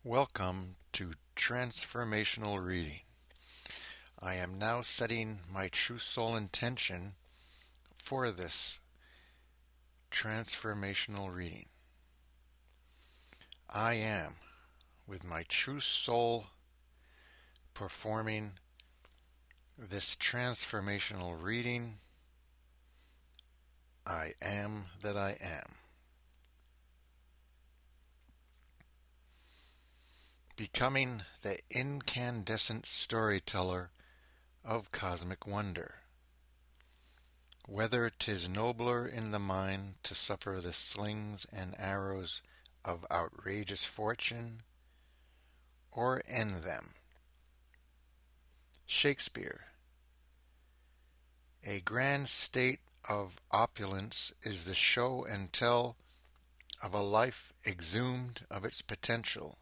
Welcome to Transformational Reading. I am now setting my true soul intention for this transformational reading. I am, with my true soul, performing this transformational reading. I am that I am. Becoming the incandescent storyteller of cosmic wonder. Whether 'tis nobler in the mind to suffer the slings and arrows of outrageous fortune, or end them. Shakespeare. A grand state of opulence is the show and tell of a life exhumed of its potential,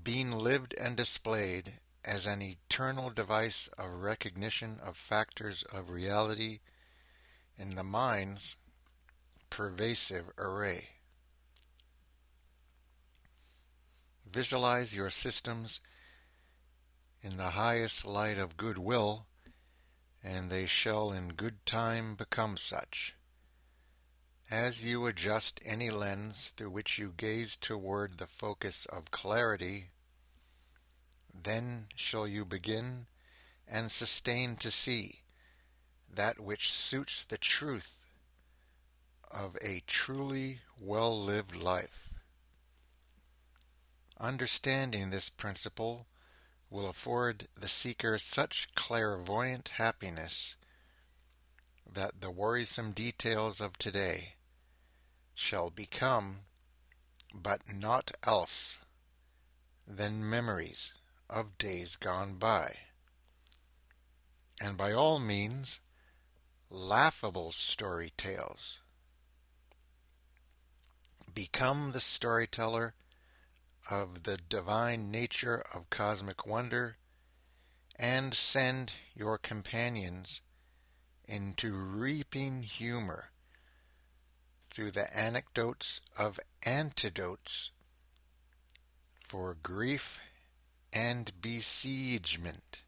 being lived and displayed as an eternal device of recognition of factors of reality in the mind's pervasive array. Visualize your systems in the highest light of goodwill, and they shall in good time become such. As you adjust any lens through which you gaze toward the focus of clarity, then shall you begin and sustain to see that which suits the truth of a truly well-lived life. Understanding this principle will afford the seeker such clairvoyant happiness that the worrisome details of today shall become but naught else than memories of days gone by. And by all means, laughable story tales. Become the storyteller of the divine nature of cosmic wonder, and send your companions into reaping humor through the anecdotes of antidotes for grief and besiegement.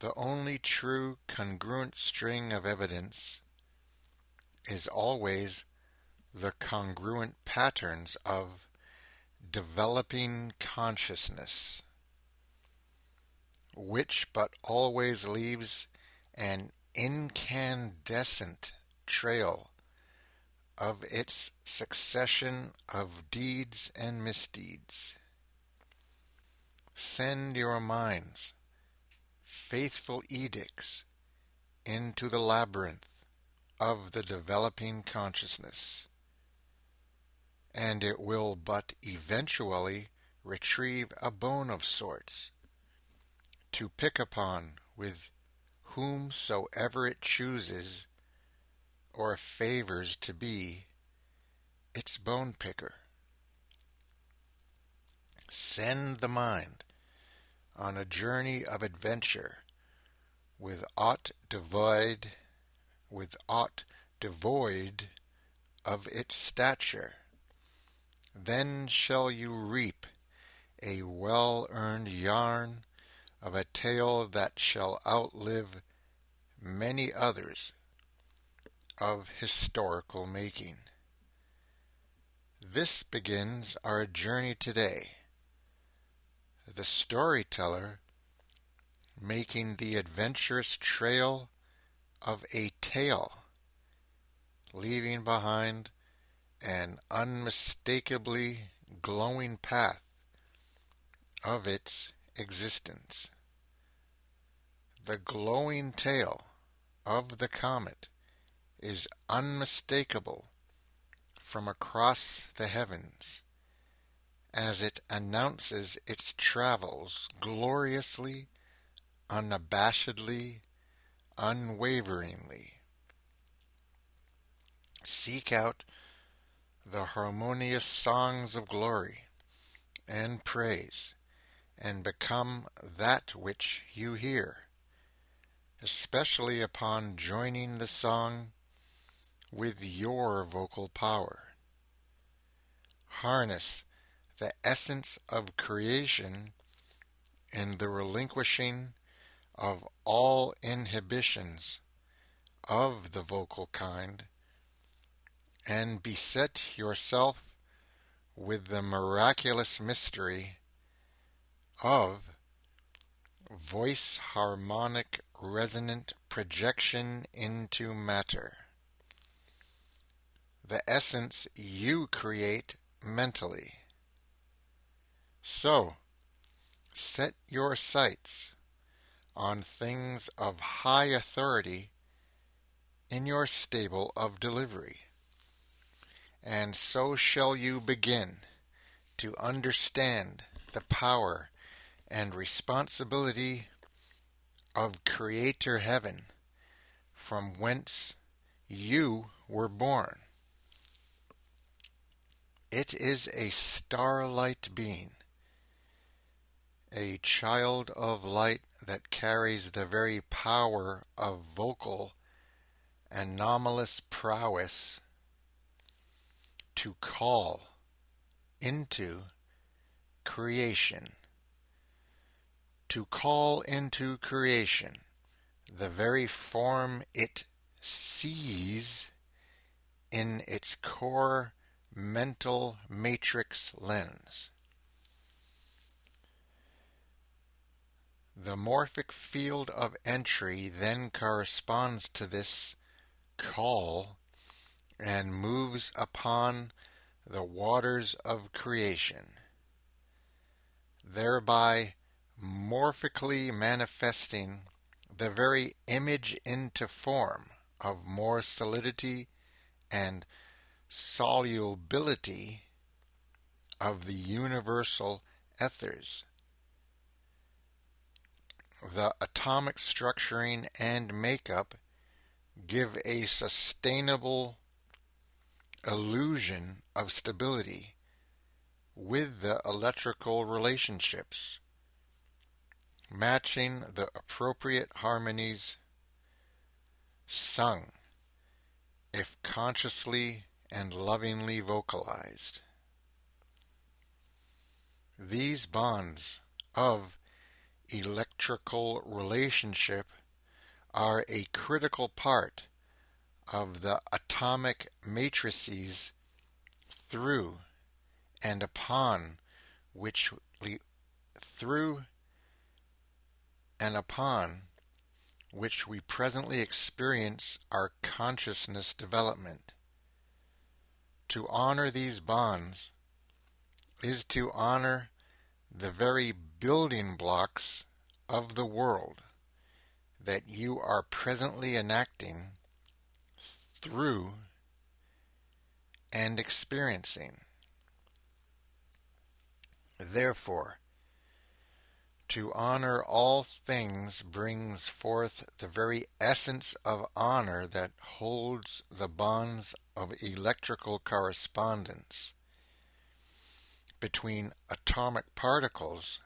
The only true congruent string of evidence is always the congruent patterns of developing consciousness, which but always leaves an incandescent trail of its succession of deeds and misdeeds. Send your minds, faithful edicts, into the labyrinth of the developing consciousness, and it will but eventually retrieve a bone of sorts to pick upon with whomsoever it chooses or favors to be its bone picker. Send the mind on a journey of adventure with aught devoid of its stature. Then shall you reap a well-earned yarn of a tale that shall outlive many others of historical making. This begins our journey today, the storyteller making the adventurous trail of a tale, leaving behind an unmistakably glowing path of its existence. The glowing tail of the comet is unmistakable from across the heavens as it announces its travels gloriously, unabashedly, unwaveringly. Seek out the harmonious songs of glory and praise, and become that which you hear, especially upon joining the song with your vocal power. harness the essence of creation in the relinquishing of all inhibitions of the vocal kind, and beset yourself with the miraculous mystery of voice harmonic resonant projection into matter, the essence you create mentally. So, set your sights on things of high authority in your stable of delivery, and so shall you begin to understand the power and responsibility of Creator Heaven, from whence you were born. It is a starlight being, a child of light that carries the very power of vocal anomalous prowess to call into creation. To call into creation the very form it sees in its core mental matrix lens. The morphic field of entry then corresponds to this call and moves upon the waters of creation, thereby morphically manifesting the very image into form of more solidity and solubility of the universal ethers. The atomic structuring and makeup give a sustainable illusion of stability with the electrical relationships, matching the appropriate harmonies sung, if consciously and lovingly vocalized. These bonds of electrical relationship are a critical part of the atomic matrices through and upon which we presently experience our consciousness development. To honor these bonds is to honor the very building blocks of the world that you are presently enacting through and experiencing. Therefore, to honor all things brings forth the very essence of honor that holds the bonds of electrical correspondence between atomic particles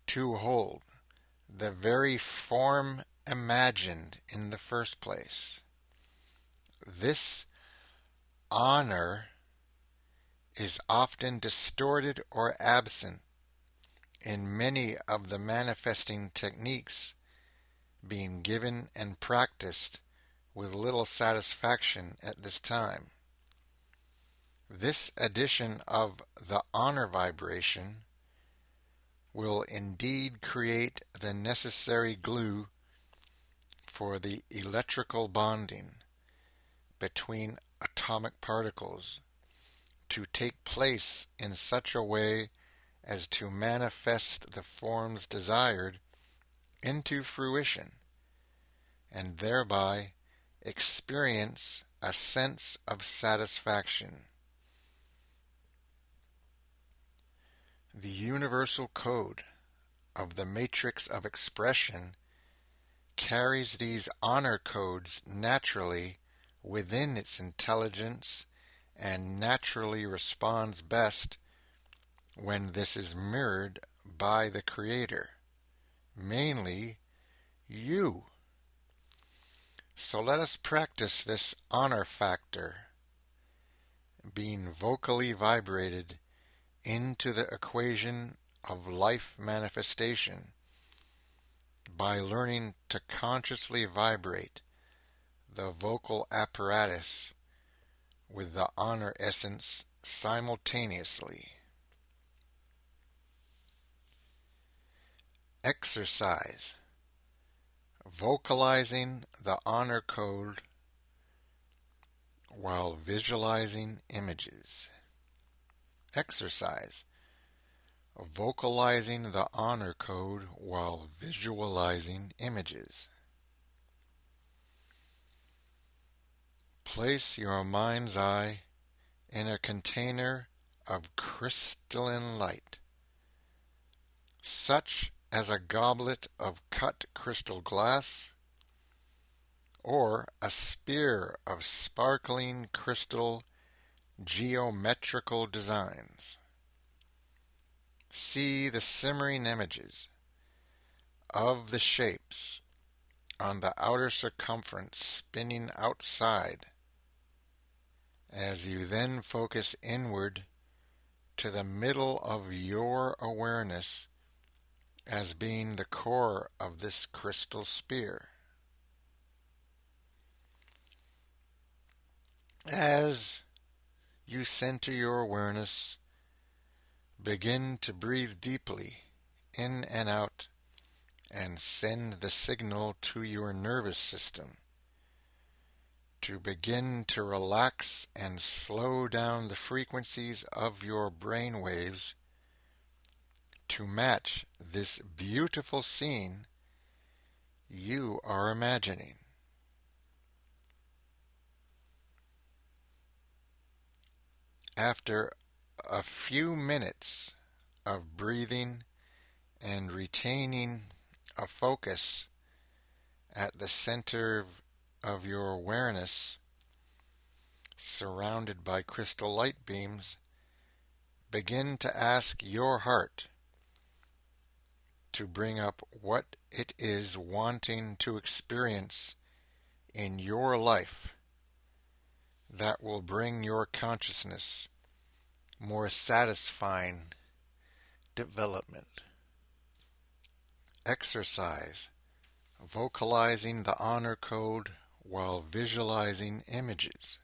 to hold the very form imagined in the first place. This honor is often distorted or absent in many of the manifesting techniques being given and practiced with little satisfaction at this time. This addition of the honor vibration will indeed create the necessary glue for the electrical bonding between atomic particles to take place in such a way as to manifest the forms desired into fruition, and thereby experience a sense of satisfaction. The universal code of the matrix of expression carries these honor codes naturally within its intelligence and naturally responds best when this is mirrored by the Creator, mainly you. So let us practice this honor factor, being vocally vibrated into the equation of life manifestation by learning to consciously vibrate the vocal apparatus with the honor essence simultaneously. Exercise. Vocalizing the honor code while visualizing images. Exercise. Vocalizing the honor code while visualizing images. Place your mind's eye in a container of crystalline light, such as a goblet of cut crystal glass or a spear of sparkling crystal geometrical designs. See the simmering images of the shapes on the outer circumference spinning outside as you then focus inward to the middle of your awareness as being the core of this crystal sphere. As you center your awareness, begin to breathe deeply in and out and send the signal to your nervous system to begin to relax and slow down the frequencies of your brain waves to match this beautiful scene you are imagining. After a few minutes of breathing and retaining a focus at the center of your awareness, surrounded by crystal light beams, begin to ask your heart to bring up what it is wanting to experience in your life that will bring your consciousness more satisfying development. Exercise. Vocalizing the honor code while visualizing images.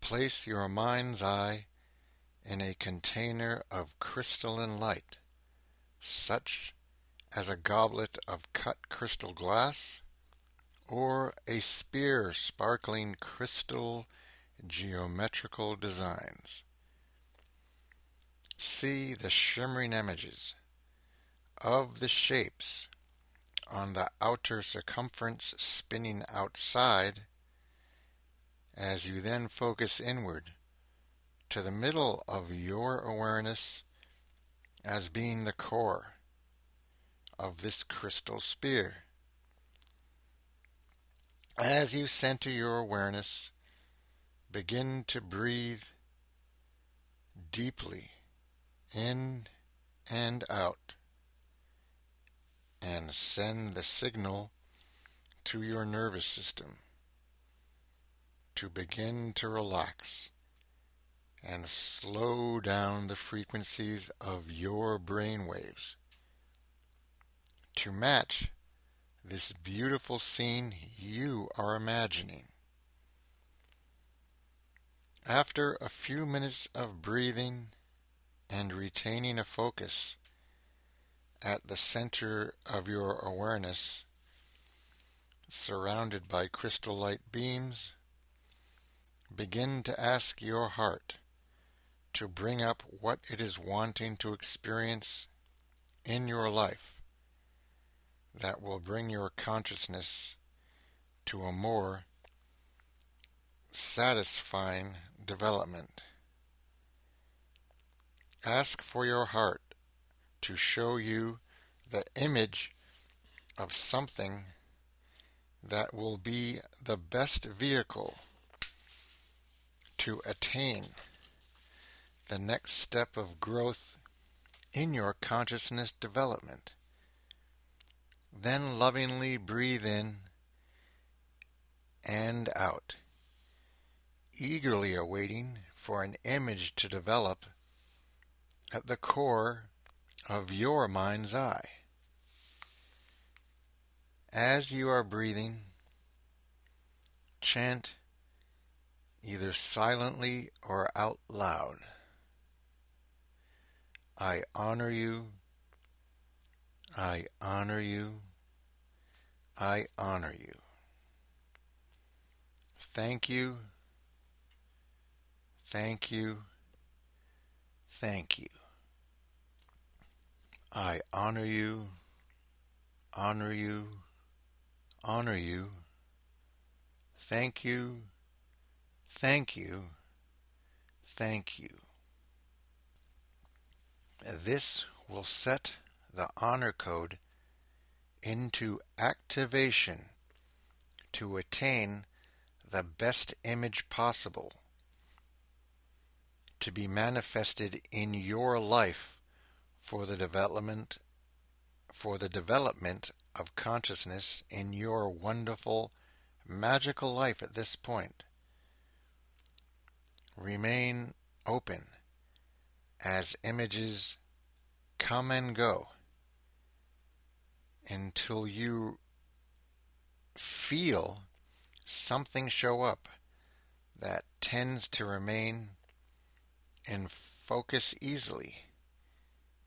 Place your mind's eye in a container of crystalline light, such as a goblet of cut crystal glass or a spear sparkling crystal geometrical designs. See the shimmering images of the shapes on the outer circumference spinning outside as you then focus inward to the middle of your awareness as being the core of this crystal sphere. As you center your awareness, begin to breathe deeply in and out and send the signal to your nervous system to begin to relax and slow down the frequencies of your brain waves to match this beautiful scene you are imagining. After a few minutes of breathing and retaining a focus at the center of your awareness, surrounded by crystal light beams, begin to ask your heart to bring up what it is wanting to experience in your life that will bring your consciousness to a more satisfying development. Ask for your heart to show you the image of something that will be the best vehicle to attain the next step of growth in your consciousness development. Then lovingly breathe in and out, eagerly awaiting for an image to develop at the core of your mind's eye. As you are breathing, chant either silently or out loud. I honor you, I honor you, I honor you. Thank you, thank you, thank you. I honor you, honor you, honor you. Thank you, thank you, thank you. This will set the honor code into activation to attain the best image possible to be manifested in your life for the development of consciousness in your wonderful, magical life at this point. Remain open as images come and go until you feel something show up that tends to remain in focus easily.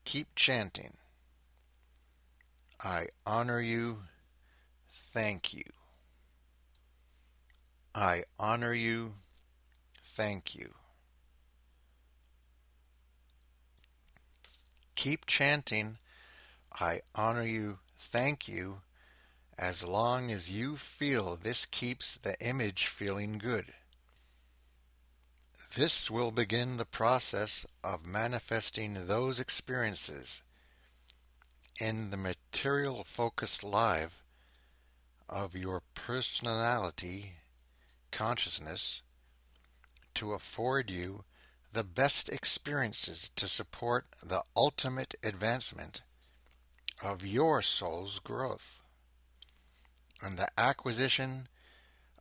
Keep chanting. I honor you. Thank you. I honor you. Thank you. Keep chanting, I honor you, thank you, as long as you feel this keeps the image feeling good. This will begin the process of manifesting those experiences in the material focused life of your personality consciousness to afford you the best experiences to support the ultimate advancement of your soul's growth and the acquisition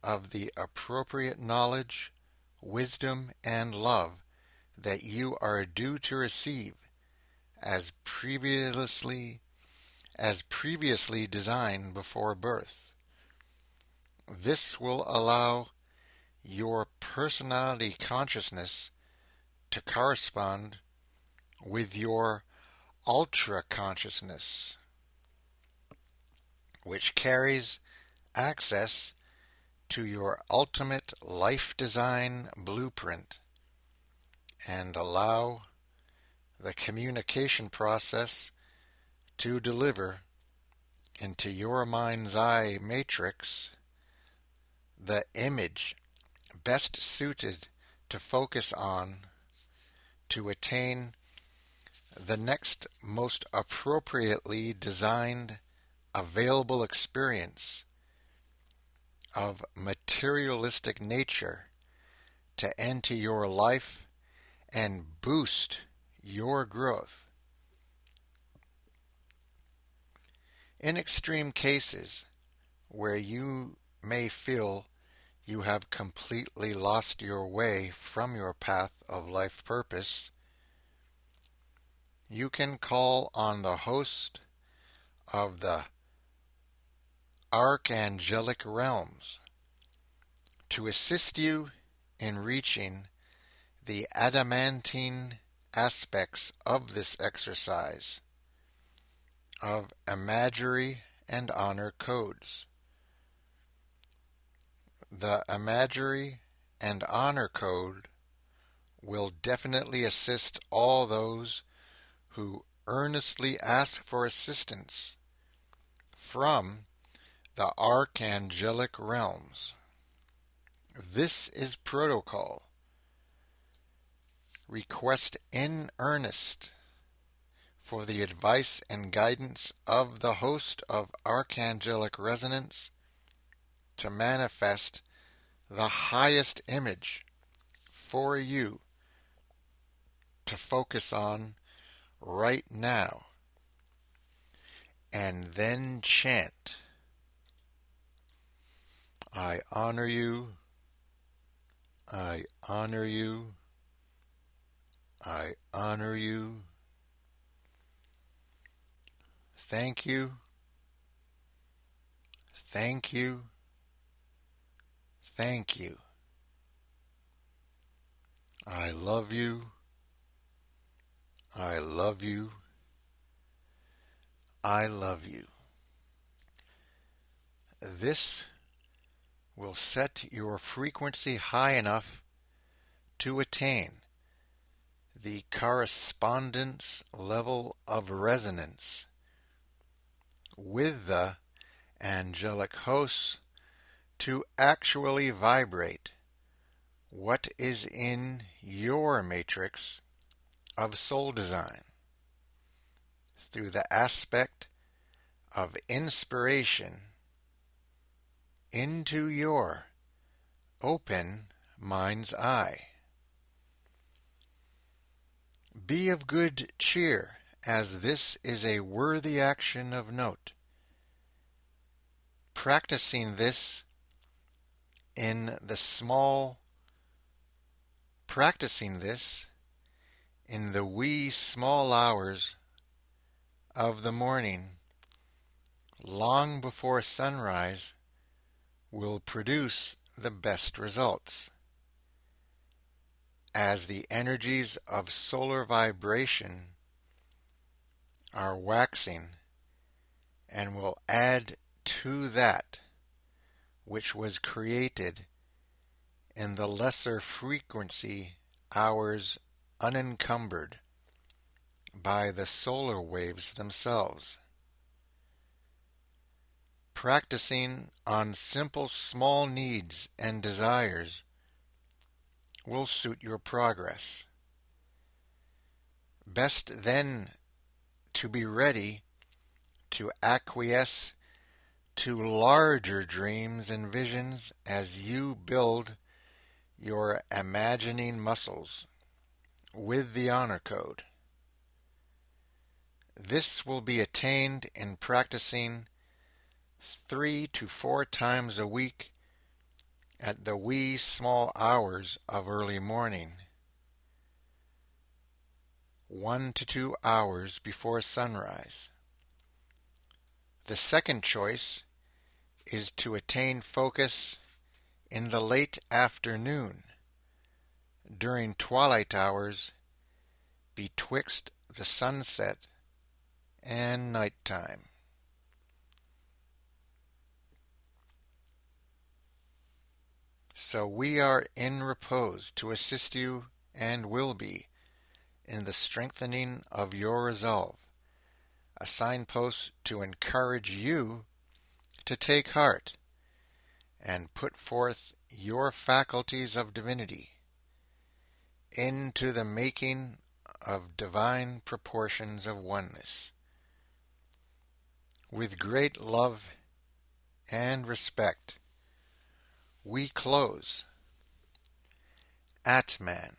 of the appropriate knowledge, wisdom, and love that you are due to receive as previously designed before birth. This will allow your personality consciousness to correspond with your ultra consciousness, which carries access to your ultimate life design blueprint, and allow the communication process to deliver into your mind's eye matrix the image best suited to focus on to attain the next most appropriately designed available experience of materialistic nature to enter your life and boost your growth. In extreme cases where you may feel you have completely lost your way from your path of life purpose, you can call on the host of the archangelic realms to assist you in reaching the adamantine aspects of this exercise of imagery and honor codes. The imagery and honor code will definitely assist all those who earnestly ask for assistance from the archangelic realms. This is protocol. Request in earnest for the advice and guidance of the host of archangelic resonance to manifest the highest image for you to focus on right now. And then chant, I honor you, I honor you. I honor you. Thank you. Thank you. Thank you. I love you. I love you. I love you. This will set your frequency high enough to attain the correspondence level of resonance with the angelic hosts to actually vibrate what is in your matrix of soul design through the aspect of inspiration into your open mind's eye. Be of good cheer, as this is a worthy action of note. Practicing this in the wee small hours of the morning, long before sunrise, will produce the best results, as the energies of solar vibration are waxing and will add to that which was created in the lesser frequency hours unencumbered by the solar waves themselves. Practicing on simple small needs and desires will suit your progress. Best then to be ready to acquiesce to larger dreams and visions as you build your imagining muscles with the honor code. This will be attained in practicing 3 to 4 times a week at the wee small hours of early morning, 1 to 2 hours before sunrise. The second choice is to attain focus in the late afternoon, during twilight hours betwixt the sunset and night time. So we are in repose to assist you, and will be, in the strengthening of your resolve, a signpost to encourage you to take heart and put forth your faculties of divinity into the making of divine proportions of oneness. With great love and respect, we close. Atman.